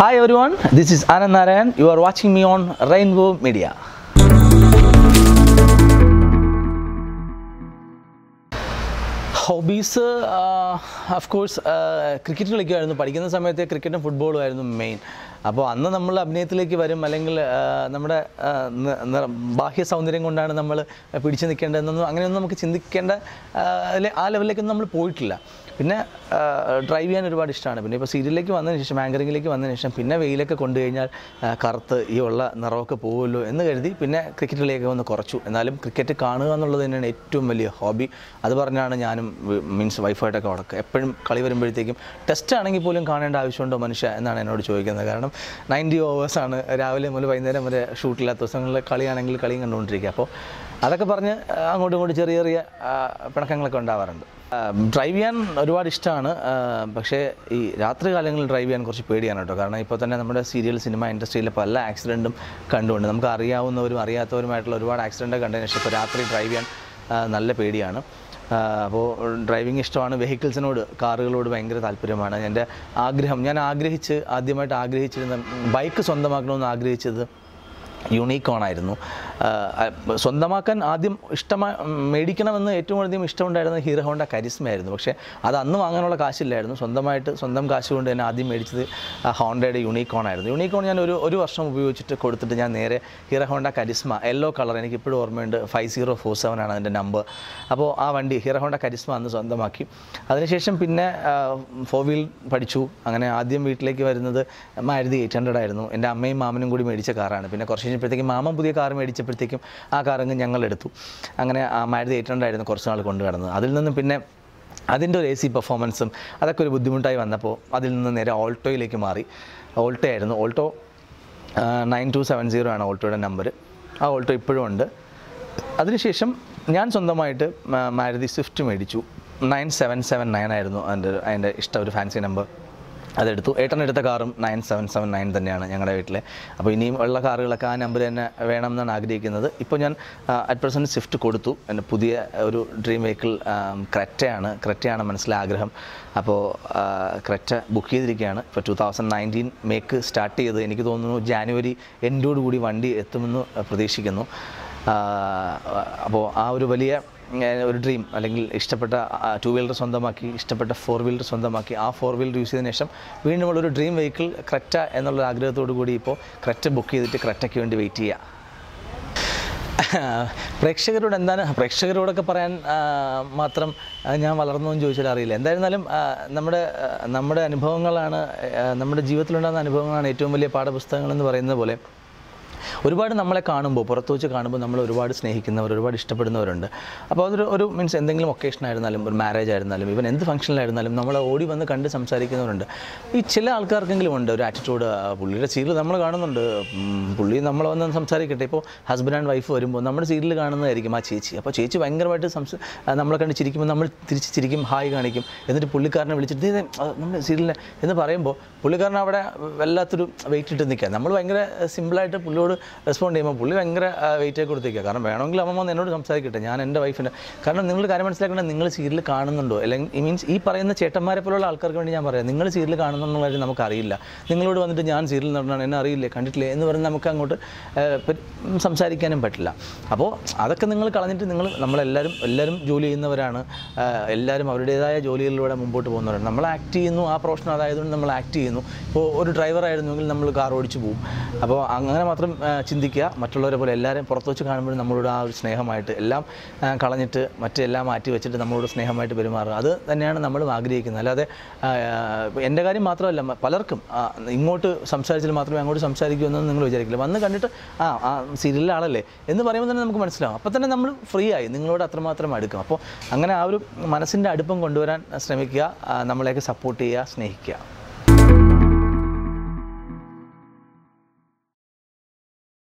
Hi everyone, this is Anand Narayan. You are watching me on Rainbow Media. Hobbies, of course, cricket കളിക്കുമായിരുന്നു. പഠിക്കുന്ന സമയത്ത് ക്രിക്കറ്റും ഫുട്ബോളും ആയിരുന്നു മെയിൻ. അപ്പോൾ അന്ന് നമ്മൾ അഭിനയത്തിലേക്ക് വരും, അല്ലെങ്കിൽ നമ്മുടെ ബാഹ്യ സൗന്ദര്യം കൊണ്ടാണ് നമ്മൾ പിടിച്ചു നിൽക്കേണ്ടതെന്നൊന്നും അങ്ങനെയൊന്നും നമുക്ക് ചിന്തിക്കേണ്ട ആ ലെവലിലേക്കൊന്നും നമ്മൾ പോയിട്ടില്ല. പിന്നെ ഡ്രൈവ് ചെയ്യാൻ ഒരുപാട് ഇഷ്ടമാണ്. പിന്നെ ഇപ്പോൾ സീരിയലിലേക്ക് വന്നതിന് ശേഷം, ആങ്കറിങ്ങിലേക്ക് വന്നതിന് ശേഷം പിന്നെ വെയിലൊക്കെ കൊണ്ടു കഴിഞ്ഞാൽ കറുത്ത് ഈ ഉള്ള നിറമൊക്കെ പോകുമല്ലോ എന്ന് കരുതി പിന്നെ ക്രിക്കറ്റ് കളിയൊക്കെ ഒന്ന് കുറച്ചു. എന്നാലും ക്രിക്കറ്റ് കാണുക എന്നുള്ളത് തന്നെയാണ് ഏറ്റവും വലിയ ഹോബി. അത് പറഞ്ഞാണ് ഞാനും വൈഫായിട്ടൊക്കെ ഉടക്കുക. എപ്പോഴും കളി വരുമ്പോഴത്തേക്കും ടെസ്റ്റ് ആണെങ്കിൽ പോലും കാണേണ്ട ആവശ്യമുണ്ടോ മനുഷ്യ എന്നാണ് എന്നോട് ചോദിക്കുന്നത്. കാരണം 90 ഓവേഴ്സാണ്, രാവിലെ മുതൽ വൈകുന്നേരം വരെ ഷൂട്ടില്ലാത്ത ദിവസങ്ങളിൽ കളിയാണെങ്കിൽ കളിയും കണ്ടുകൊണ്ടിരിക്കുക. അപ്പോൾ അതൊക്കെ പറഞ്ഞ് അങ്ങോട്ടും ഇങ്ങോട്ടും ചെറിയ ചെറിയ പിണക്കങ്ങളൊക്കെ ഉണ്ടാവാറുണ്ട്. ഡ്രൈവ് ചെയ്യാൻ ഒരുപാട് ഇഷ്ടമാണ്. പക്ഷേ ഈ രാത്രി കാലങ്ങളിൽ ഡ്രൈവ് ചെയ്യാൻ കുറച്ച് പേടിയാണ് കേട്ടോ. കാരണം ഇപ്പോൾ തന്നെ നമ്മുടെ സീരിയൽ സിനിമ ഇൻഡസ്ട്രിയിലെ പല ആക്സിഡൻറ്റും കണ്ടുകൊണ്ട് നമുക്ക് അറിയാവുന്നവരും അറിയാത്തവരുമായിട്ടുള്ള ഒരുപാട് ആക്സിഡൻറ്റ് കണ്ടതിന് ശേഷം ഇപ്പോൾ രാത്രി ഡ്രൈവ് ചെയ്യാൻ നല്ല പേടിയാണ്. അപ്പോൾ ഡ്രൈവിംഗ് ഇഷ്ടമാണ്. വെഹിക്കിൾസിനോട്, കാറുകളോട് ഭയങ്കര താല്പര്യമാണ്. എൻ്റെ ആഗ്രഹം, ഞാൻ ആദ്യമായിട്ട് ആഗ്രഹിച്ചിരുന്ന ബൈക്ക് സ്വന്തമാക്കണമെന്ന് ആഗ്രഹിച്ചത് യൂണിക്കോൺ ആയിരുന്നു. സ്വന്തമാക്കാൻ ആദ്യം മേടിക്കണമെന്ന് ഏറ്റവും അധികം ഇഷ്ടമുണ്ടായിരുന്നത് ഹീറോ ഹോണ്ട കരിസ്മ ആയിരുന്നു. പക്ഷേ അത് അന്ന് വാങ്ങാനുള്ള കാശില്ലായിരുന്നു. സ്വന്തം കാശ് കൊണ്ട് തന്നെ ആദ്യം മേടിച്ചത് ഹോണ്ടയുടെ യൂണിക്കോൺ ആയിരുന്നു. യൂണിക്കോൺ ഞാൻ ഒരു വർഷം ഉപയോഗിച്ചിട്ട് കൊടുത്തിട്ട് ഞാൻ നേരെ hero Honda charisma, yellow colour, എനിക്ക് ഇപ്പോഴും ഓർമ്മയുണ്ട്, 5047 ആണ് അതിൻ്റെ നമ്പർ. അപ്പോൾ ആ വണ്ടി ഹീറോ ഹോണ്ട കരിസ്മ അന്ന് സ്വന്തമാക്കി. അതിനുശേഷം പിന്നെ 4 വീൽ പഠിച്ചു. അങ്ങനെ ആദ്യം വീട്ടിലേക്ക് വരുന്നത് മാരുതി 800 ആയിരുന്നു. എൻ്റെ അമ്മയും മാമനും കൂടി മേടിച്ച കാറാണ്. പിന്നെ കുറച്ച് കഴിഞ്ഞപ്പോഴത്തേക്കും മാമൻ പുതിയ കാർ മേടിച്ചപ്പോഴത്തേക്കും ആ കാറങ്ങ് ഞങ്ങളെടുത്തു. അങ്ങനെ ആ മാരുതി 800 ആയിരുന്നു കുറച്ച് നാൾ കൊണ്ടു കിടന്നത്. അതിൽ നിന്നും പിന്നെ അതിൻ്റെ ഒരു AC പെർഫോമൻസും അതൊക്കെ ഒരു ബുദ്ധിമുട്ടായി വന്നപ്പോൾ അതിൽ നിന്ന് നേരെ ഓൾട്ടോയിലേക്ക് മാറി. ഓൾട്ടോ ആയിരുന്നു. ഓൾട്ടോ 9270 ആണ് ഓൾട്ടോയുടെ നമ്പർ. ആ ഓൾട്ടോ ഇപ്പോഴും ഉണ്ട്. അതിനുശേഷം ഞാൻ സ്വന്തമായിട്ട് മാരുതി സ്വിഫ്റ്റ് മേടിച്ചു. 9779 ആയിരുന്നു അതിൻ്റെ ഇഷ്ടം, ഒരു ഫാൻസി നമ്പർ. അതെടുത്തു. ഏട്ടനെടുത്ത കാറും 9779 തന്നെയാണ് ഞങ്ങളുടെ വീട്ടിലെ. അപ്പോൾ ഇനിയും ഉള്ള കാറുകളൊക്കെ ആ നമ്പർ തന്നെ വേണം എന്നാണ് ആഗ്രഹിക്കുന്നത്. ഇപ്പോൾ ഞാൻ അറ്റ് പ്രസൻറ്റ് സ്വിഫ്റ്റ് കൊടുത്തു. എൻ്റെ പുതിയ ഒരു ഡ്രീം വെഹിക്കിൾ ക്രെറ്റയാണ് മനസ്സിലെ ആഗ്രഹം. അപ്പോൾ ക്രെറ്റ ബുക്ക് ചെയ്തിരിക്കുകയാണ്. ഇപ്പോൾ 2019 മേക്ക് സ്റ്റാർട്ട് ചെയ്ത് എനിക്ക് തോന്നുന്നു ജാനുവരി എൻഡോടുകൂടി വണ്ടി എത്തുമെന്ന് പ്രതീക്ഷിക്കുന്നു. അപ്പോൾ ആ ഒരു വലിയ ഒരു ഡ്രീം, അല്ലെങ്കിൽ ഇഷ്ടപ്പെട്ട 2 വീലർ സ്വന്തമാക്കി, ഇഷ്ടപ്പെട്ട 4 വീലർ സ്വന്തമാക്കി, ആ 4 വീലർ യൂസ് ചെയ്തതിന് ശേഷം വീണ്ടുമുള്ളൊരു ഡ്രീം വെഹിക്കിൾ ക്രെറ്റ എന്നുള്ള ആഗ്രഹത്തോടു കൂടി ഇപ്പോൾ ക്രെറ്റ ബുക്ക് ചെയ്തിട്ട് ക്രെറ്റയ്ക്ക് വേണ്ടി വെയിറ്റ് ചെയ്യുക. പ്രേക്ഷകരോടൊക്കെ പറയാൻ മാത്രം ഞാൻ വളർന്നോന്ന് ചോദിച്ചാൽ അറിയില്ല. എന്തായിരുന്നാലും നമ്മുടെ അനുഭവങ്ങളാണ്, നമ്മുടെ ജീവിതത്തിലുണ്ടാകുന്ന അനുഭവങ്ങളാണ് ഏറ്റവും വലിയ പാഠപുസ്തകങ്ങളെന്ന് പറയുന്നത് പോലെ ഒരുപാട് നമ്മളെ കാണുമ്പോൾ, പുറത്ത് വെച്ച് കാണുമ്പോൾ നമ്മൾ ഒരുപാട് സ്നേഹിക്കുന്നവർ, ഒരുപാട് ഇഷ്ടപ്പെടുന്നവരുണ്ട്. അപ്പോൾ അതൊരു മീൻസ് എന്തെങ്കിലും ഒക്കേഷൻ ആയിരുന്നാലും, ഒരു മാരേജ് ആയിരുന്നാലും, ഇവൻ എന്ത് ഫംഗ്ഷനിലായിരുന്നാലും നമ്മളെ ഓടി വന്ന് കണ്ട് സംസാരിക്കുന്നവരുണ്ട്. ഈ ചില ആൾക്കാർക്കെങ്കിലും ഉണ്ട് ഒരു ആറ്റിറ്റ്യൂഡ്. പുള്ളിയുടെ സീരിയൽ നമ്മൾ കാണുന്നുണ്ട്, പുള്ളി നമ്മളെ വന്ന് സംസാരിക്കട്ടെ. ഇപ്പോൾ ഹസ്ബൻഡ് ആൻഡ് വൈഫ് വരുമ്പോൾ നമ്മുടെ സീരിയൽ കാണുന്നതായിരിക്കും ആ ചേച്ചി. അപ്പോൾ ചേച്ചി ഭയങ്കരമായിട്ട് നമ്മളെ കണ്ട് ചിരിക്കുമ്പോൾ നമ്മൾ തിരിച്ച് ചിരിക്കും, ഹായ് കാണിക്കും. എന്നിട്ട് പുള്ളിക്കാരനെ വിളിച്ചിട്ട് നമ്മുടെ സീരിയലിനെ എന്ന് പറയുമ്പോൾ പുള്ളിക്കാരൻ അവിടെ വല്ലാത്തൊരു വെയിറ്റ് ഇട്ട് നിൽക്കുക. നമ്മൾ ഭയങ്കര സിമ്പിളായിട്ട് പുള്ളിയോട് റെസ്പോണ്ട് ചെയ്യുമ്പോൾ പുള്ളി ഭയങ്കര വെയിറ്റ് കൊടുത്തേക്കുക. കാരണം വേണമെങ്കിൽ അമ്മ വന്ന് എന്നോട് സംസാരിക്കട്ടെ, ഞാൻ എൻ്റെ വൈഫിൻ്റെ. കാരണം നിങ്ങൾ കാര്യം മനസ്സിലാക്കേണ്ടത്, നിങ്ങൾ സീരിയൽ കാണുന്നുണ്ടോ, അല്ലെങ്കിൽ മീൻസ് ഈ പറയുന്ന ചേട്ടന്മാരെ പോലുള്ള ആൾക്കാർക്ക് വേണ്ടി ഞാൻ പറയാം, നിങ്ങൾ സീരിയൽ കാണുന്നുള്ള കാര്യം നമുക്കറിയില്ല. നിങ്ങളോട് വന്നിട്ട് ഞാൻ സീരിയൽ നടന്നാണ്, എന്നെ അറിയില്ലേ, കണ്ടിട്ടില്ലേ എന്ന് പറഞ്ഞ് നമുക്ക് അങ്ങോട്ട് സംസാരിക്കാനും പറ്റില്ല. അപ്പോൾ അതൊക്കെ നിങ്ങൾ കളഞ്ഞിട്ട് നമ്മളെല്ലാവരും ജോലി ചെയ്യുന്നവരാണ്. എല്ലാവരും അവരുടേതായ ജോലികളിലൂടെ മുമ്പോട്ട് പോകുന്നവരാണ്. നമ്മൾ ആക്ട് ചെയ്യുന്നു, ആ പ്രൊഫഷൻ അതായതുകൊണ്ട് നമ്മൾ ആക്ട് ചെയ്യുന്നു. ഇപ്പോൾ ഒരു ഡ്രൈവർ ആയിരുന്നെങ്കിൽ നമ്മൾ കാർ ഓടിച്ചു പോകും. അപ്പോൾ അങ്ങനെ മാത്രം ചിന്തിക്കുക. മറ്റുള്ളവരെ പോലെ എല്ലാവരും പുറത്ത് വെച്ച് കാണുമ്പോഴും നമ്മളോട് ആ ഒരു സ്നേഹമായിട്ട് എല്ലാം കളഞ്ഞിട്ട് മറ്റെല്ലാം മാറ്റി വെച്ചിട്ട് നമ്മളോട് സ്നേഹമായിട്ട് പെരുമാറുക. അത് തന്നെയാണ് നമ്മളും ആഗ്രഹിക്കുന്നത്. അല്ലാതെ എൻ്റെ കാര്യം മാത്രമല്ല, പലർക്കും ഇങ്ങോട്ട് സംസാരിച്ചാൽ മാത്രമേ അങ്ങോട്ട് സംസാരിക്കൂ എന്നൊന്നും നിങ്ങൾ വിചാരിക്കില്ല. വന്ന് കണ്ടിട്ട് ആ സീരിയലിലെ ആളല്ലേ എന്ന് പറയുമ്പോൾ തന്നെ നമുക്ക് മനസ്സിലാവും. അപ്പോൾ തന്നെ നമ്മൾ ഫ്രീ ആയി, നിങ്ങളോട് അത്രമാത്രം അടുക്കും. അപ്പോൾ അങ്ങനെ ആ ഒരു മനസ്സിൻ്റെ അടുപ്പം കൊണ്ടുവരാൻ ശ്രമിക്കുക. നമ്മളെയൊക്കെ സപ്പോർട്ട് ചെയ്യുക, സ്നേഹിക്കുക.